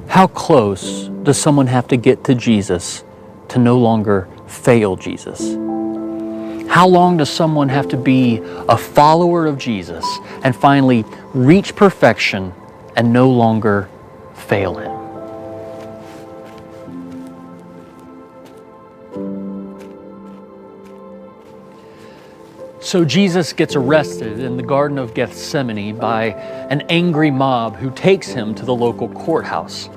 How close does someone have to get to Jesus to no longer fail Jesus? How long does someone have to be a follower of Jesus and finally reach perfection and no longer fail Him? So Jesus gets arrested in the Garden of Gethsemane by an angry mob who takes him to the local courthouse.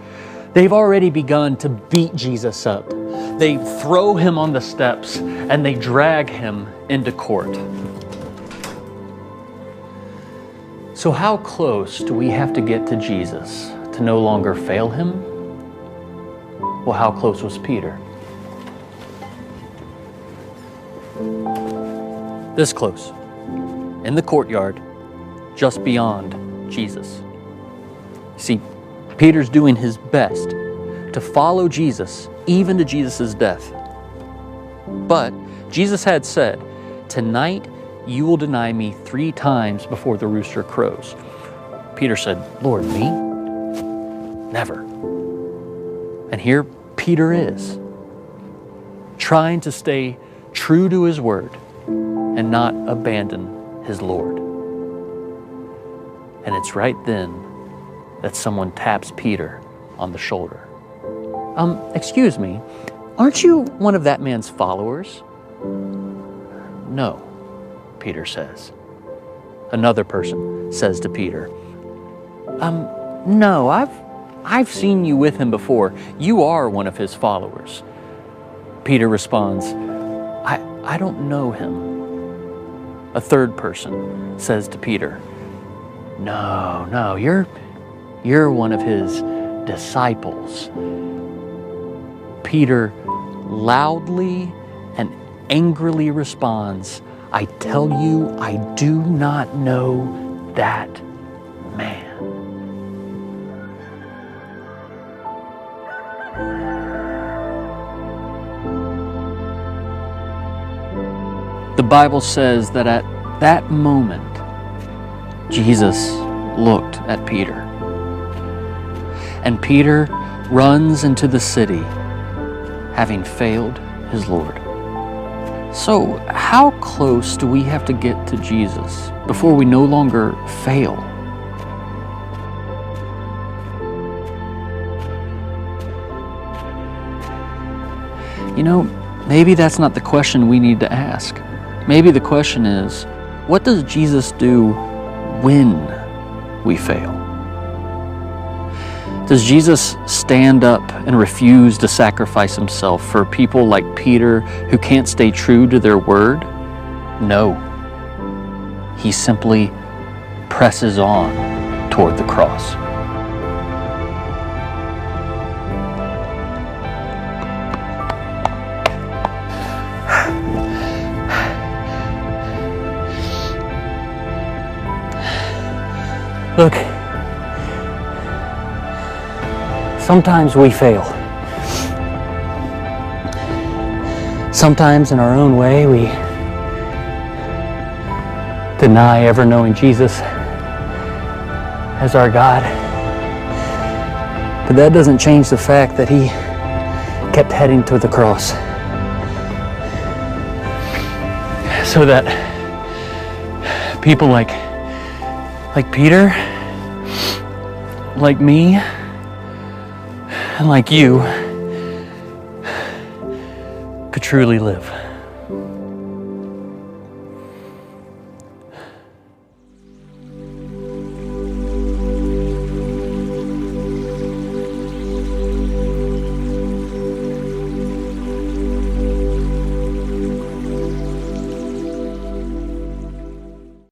They've already begun to beat Jesus up. They throw him on the steps and they drag him into court. So how close do we have to get to Jesus to no longer fail Him? Well, how close was Peter? This close, in the courtyard, just beyond Jesus. See, Peter's doing his best to follow Jesus, even to Jesus' death. But Jesus had said, "Tonight you will deny me 3 times before the rooster crows." Peter said, "Lord, me? Never." And here Peter is, trying to stay true to his word and not abandon his Lord. And it's right then that someone taps Peter on the shoulder. Excuse me, aren't you one of that man's followers?" "No," Peter says. Another person says to Peter, "No, I've seen you with him before. You are one of his followers." Peter responds, I don't know him." A third person says to Peter, No, you're one of his disciples." Peter loudly and angrily responds, "I tell you, I do not know that man." The Bible says that at that moment, Jesus looked at Peter. And Peter runs into the city, having failed his Lord. So, how close do we have to get to Jesus before we no longer fail? You know, maybe that's not the question we need to ask. Maybe the question is, what does Jesus do when we fail? Does Jesus stand up and refuse to sacrifice Himself for people like Peter who can't stay true to their word? No. He simply presses on toward the cross. Look, sometimes we fail. Sometimes in our own way we deny ever knowing Jesus as our God. But that doesn't change the fact that He kept heading toward the cross. So that people like Peter, like me, and like you could truly live.